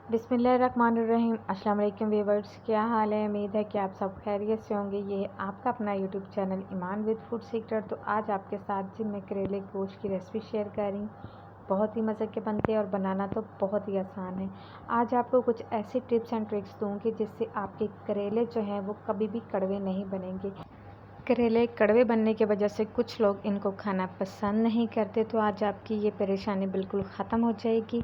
बिस्मिल्लाहिर्रहमानिर्रहीम। अस्सलाम वालेकुम व्यूअर्स, क्या हाल है? उम्मीद है कि आप सब खैरियत से होंगे। ये है आपका अपना YouTube channel Iman with food secret. तो आज आपके साथ जी मैं करेले गोश्त की रेसिपी शेयर कर रही हूँ। बहुत ही मज़े के बनते हैं और बनाना तो बहुत ही आसान है। आज आपको कुछ ऐसी टिप्स एंड ट्रिक्स दूँगी जिससे आपके करेले जो हैं वो कभी भी कड़वे नहीं बनेंगे। करेले कड़वे बनने की वजह से कुछ लोग इनको खाना पसंद नहीं करते, तो आज आपकी ये परेशानी बिल्कुल ख़त्म हो जाएगी।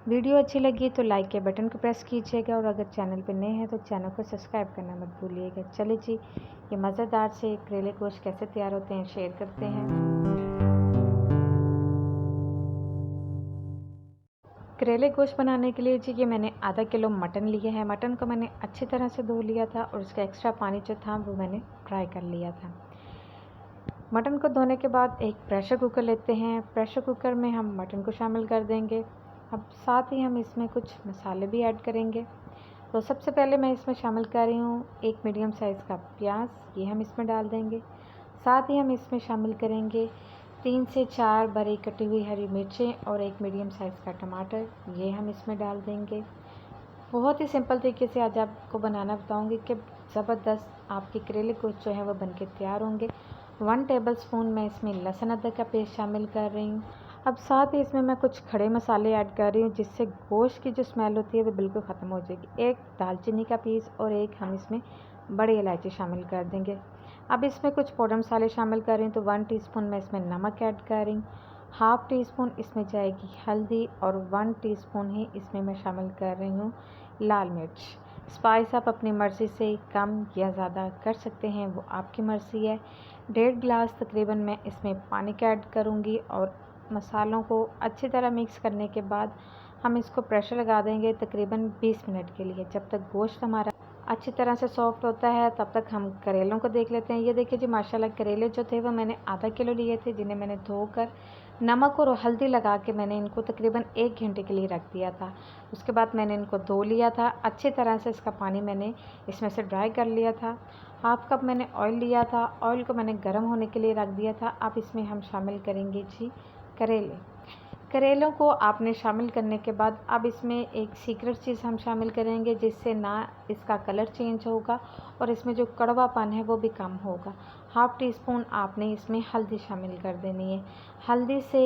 वीडियो अच्छी लगी तो लाइक के बटन को प्रेस कीजिएगा और अगर चैनल पर नए हैं तो चैनल को सब्सक्राइब करना मत भूलिएगा। चलिए जी, ये मज़ेदार से करेले गोश्त कैसे तैयार होते हैं शेयर करते हैं। करेले गोश्त बनाने के लिए जी ये मैंने आधा किलो मटन लिया है। मटन को मैंने अच्छी तरह से धो लिया था और उसका एक्स्ट्रा पानी जो था वो मैंने ड्राई कर लिया था। मटन को धोने के बाद एक प्रेशर कुकर लेते हैं। प्रेशर कुकर में हम मटन को शामिल कर देंगे। अब साथ ही हम इसमें कुछ मसाले भी ऐड करेंगे। तो सबसे पहले मैं इसमें शामिल कर रही हूँ एक मीडियम साइज़ का प्याज, ये हम इसमें डाल देंगे। साथ ही हम इसमें शामिल करेंगे 3 से 4 बारीक कटी हुई हरी मिर्चें और एक मीडियम साइज़ का टमाटर, ये हम इसमें डाल देंगे। बहुत ही सिंपल तरीके से आज आपको बनाना बताऊंगी कि ज़बरदस्त आपके करेले गोश्त जो है वो बनके तैयार होंगे। 1 टेबलस्पून मैं इसमें लहसुन अदरक का पेस्ट शामिल कर रही हूँ। अब साथ ही इसमें मैं कुछ खड़े मसाले ऐड कर रही हूँ जिससे गोश्त की जो स्मेल होती है वो बिल्कुल ख़त्म हो जाएगी। एक दालचीनी का पीस और एक हम इसमें बड़ी इलायची शामिल कर देंगे। अब इसमें कुछ पाउडर मसाले शामिल कर रही हूँ। तो 1 टीस्पून मैं इसमें नमक ऐड कर रही हूँ, हाफ़ टी स्पून इसमें जाएगी हल्दी और 1 टीस्पून ही इसमें मैं शामिल कर रही हूँ लाल मिर्च। स्पाइस आप अपनी मर्ज़ी से कम या ज़्यादा कर सकते हैं, वो आपकी मर्ज़ी है। 1.5 गिलास तकरीबन मैं इसमें पानी का ऐड करूँगी और मसालों को अच्छी तरह मिक्स करने के बाद हम इसको प्रेशर लगा देंगे तकरीबन 20 मिनट के लिए। जब तक गोश्त हमारा अच्छी तरह से सॉफ्ट होता है तब तक हम करेलों को देख लेते हैं। ये देखिए जी, माशाल्लाह करेले जो थे वो मैंने आधा किलो लिए थे, जिन्हें मैंने धोकर नमक और हल्दी लगा के मैंने इनको तकरीबन 1 घंटे के लिए रख दिया था। उसके बाद मैंने इनको धो लिया था अच्छी तरह से, इसका पानी मैंने इसमें से ड्राई कर लिया था। हाफ़ कप मैंने ऑयल लिया था, ऑयल को मैंने गर्म होने के लिए रख दिया था। अब इसमें हम शामिल करेंगे जी करेले। करेलों को आपने शामिल करने के बाद अब इसमें एक सीक्रेट चीज़ हम शामिल करेंगे जिससे ना इसका कलर चेंज होगा और इसमें जो कड़वापन है वो भी कम होगा। हाफ़ टी स्पून आपने इसमें हल्दी शामिल कर देनी है। हल्दी से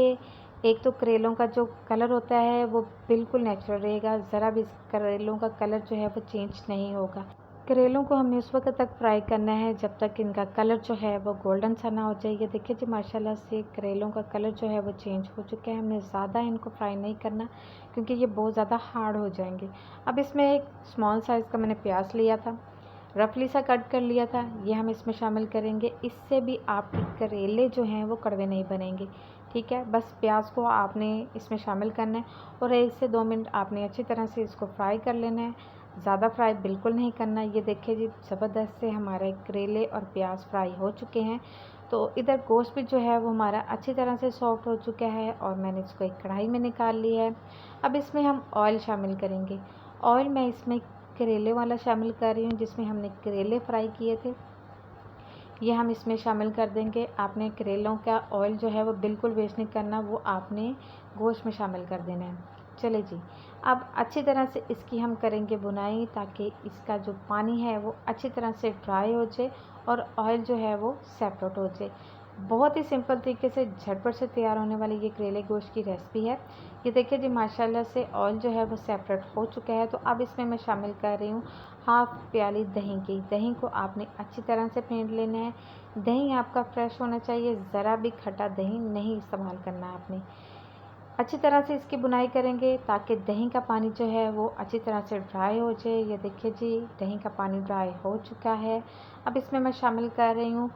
एक तो करेलों का जो कलर होता है वो बिल्कुल नेचुरल रहेगा, ज़रा भी करेलों का कलर जो है वो चेंज नहीं होगा। करेलों को हमने उस वक्त तक फ्राई करना है जब तक इनका कलर जो है वो गोल्डन सा ना हो जाए। ये देखिए जी, माशाल्लाह से करेलों का कलर जो है वो चेंज हो चुका है। हमने ज़्यादा इनको फ्राई नहीं करना क्योंकि ये बहुत ज़्यादा हार्ड हो जाएंगे। अब इसमें एक स्मॉल साइज़ का मैंने प्याज लिया था, रफली सा कट कर लिया था, ये हम इसमें शामिल करेंगे। इससे भी आपके करेले जो हैं वो कड़वे नहीं बनेंगे। ठीक है, बस प्याज को आपने इसमें शामिल करना है और 1 से 2 मिनट आपने अच्छी तरह से इसको फ्राई कर लेना है, ज़्यादा फ्राई बिल्कुल नहीं करना। ये देखिए जी, ज़बरदस्त से हमारे करेले और प्याज फ्राई हो चुके हैं। तो इधर गोश्त भी जो है वो हमारा अच्छी तरह से सॉफ्ट हो चुका है और मैंने इसको एक कढ़ाई में निकाल लिया है। अब इसमें हम ऑयल शामिल करेंगे। ऑयल मैं इसमें करेले वाला शामिल कर रही हूँ जिसमें हमने करेले फ्राई किए थे, ये हम इसमें शामिल कर देंगे। आपने करेलों का ऑयल जो है वो बिल्कुल वेस्ट नहीं करना, वो आपने गोश्त में शामिल कर देना है। चले जी, अब अच्छी तरह से इसकी हम करेंगे बुनाई ताकि इसका जो पानी है वो अच्छी तरह से ड्राई हो जाए और ऑयल जो है वो सेपरेट हो जाए। बहुत ही सिंपल तरीके से झटपट से तैयार होने वाली ये करेले गोश्त की रेसिपी है। ये देखिए जी, माशाल्लाह से ऑयल जो है वो सेपरेट हो चुका है। तो अब इसमें मैं शामिल कर रही हूँ हाफ़ प्याली दही की। दही को आपने अच्छी तरह से फेंट लेना है। दही आपका फ्रेश होना चाहिए, ज़रा भी खट्टा दही नहीं इस्तेमाल करना आपने। अच्छी तरह से इसकी बुनाई करेंगे ताकि दही का पानी जो है वो अच्छी तरह से ड्राई हो जाए। ये देखिए जी, दही का पानी ड्राई हो चुका है। अब इसमें मैं शामिल कर रही हूँ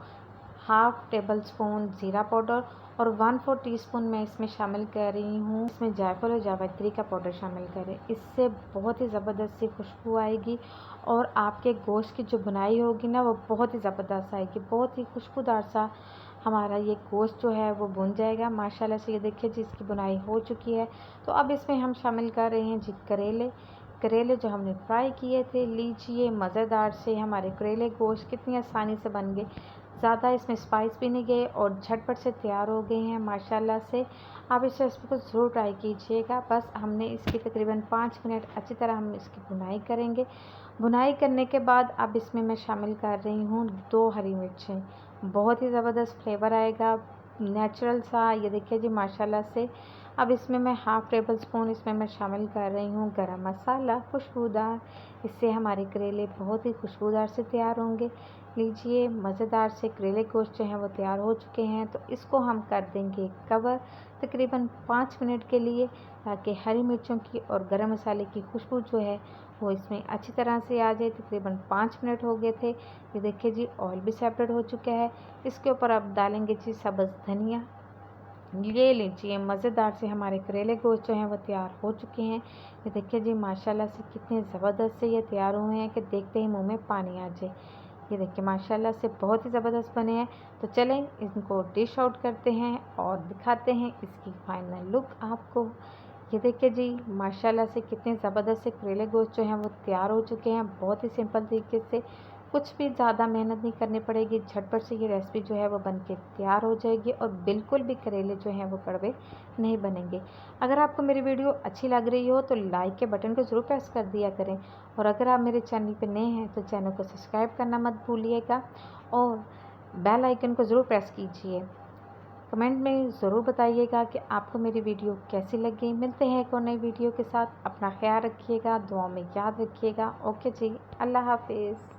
हाफ़ टेबल स्पून ज़ीरा पाउडर और 1/4 टीस्पून मैं इसमें शामिल कर रही हूँ, इसमें जायफल और जावित्री का पाउडर शामिल करें। इससे बहुत ही ज़बरदस्त सी खुशबू आएगी और आपके गोश्त की जो बुनाई होगी ना वो बहुत ही ज़बरदस्त आएगी। बहुत ही खुशबूदार सा हमारा ये गोश्त जो है वो भुन जाएगा। माशाल्लाह से ये देखिए जी, इसकी बुनाई हो चुकी है। तो अब इसमें हम शामिल कर रहे हैं जी करेले। करेले जो हमने फ्राई किए थे, लीजिए मज़ेदार से हमारे करेले गोश्त कितनी आसानी से बन गए। ज़्यादा इसमें स्पाइस भी नहीं गए और झटपट से तैयार हो गए हैं माशाल्लाह से। आप इस रेसिपी को ज़रूर ट्राई कीजिएगा। बस हमने इसकी तकरीबन 5 मिनट अच्छी तरह हम इसकी भुनाई करेंगे। भुनाई करने के बाद अब इसमें मैं शामिल कर रही हूँ 2 हरी मिर्चें। बहुत ही ज़बरदस्त फ्लेवर आएगा, नेचुरल सा। ये देखिए जी माशाल्लाह से। अब इसमें मैं हाफ़ टेबल स्पून इसमें मैं शामिल कर रही हूँ गरम मसाला खुशबूदार। इससे हमारे करेले बहुत ही खुशबूदार से तैयार होंगे। लीजिए मज़ेदार से करेले गोश्त जो हैं वो तैयार हो चुके हैं। तो इसको हम कर देंगे कवर तकरीबन 5 मिनट के लिए, ताकि हरी मिर्चों की और गरम मसाले की खुशबू जो है वो इसमें अच्छी तरह से आ जाए। तकरीबन 5 मिनट हो गए थे। ये देखिए जी ऑयल भी सेपरेट हो चुका है। इसके ऊपर अब डालेंगे जी सब्ज़ धनिया। ये लीजिए मज़ेदार से हमारे करेले गोश्त जो हैं वो तैयार हो चुके हैं। ये देखिए जी माशाल्लाह से कितने ज़बरदस्त से ये तैयार हुए हैं कि देखते ही मुंह में पानी आ जाए। ये देखिए माशाल्लाह से बहुत ही ज़बरदस्त बने हैं। तो चलें इनको डिश आउट करते हैं और दिखाते हैं इसकी फाइनल लुक आपको। ये देखिए जी माशाल्लाह से कितने ज़बरदस्त से करेले गोश्त जो हैं वो तैयार हो चुके हैं। बहुत ही सिंपल तरीके से, कुछ भी ज़्यादा मेहनत नहीं करनी पड़ेगी। झटपट से ये रेसिपी जो है वो बन के तैयार हो जाएगी और बिल्कुल भी करेले जो हैं वो कड़वे नहीं बनेंगे। अगर आपको मेरी वीडियो अच्छी लग रही हो तो लाइक के बटन को ज़रूर प्रेस कर दिया करें, और अगर आप मेरे चैनल पर नए हैं तो चैनल को सब्सक्राइब करना मत भूलिएगा और बेल आइकन को ज़रूर प्रेस कीजिए। कमेंट में ज़रूर बताइएगा कि आपको मेरी वीडियो कैसी लगी। मिलते हैं एक और नई वीडियो के साथ। अपना ख्याल रखिएगा, दुआ में याद रखिएगा। ओके जी, अल्लाह हाफिज़।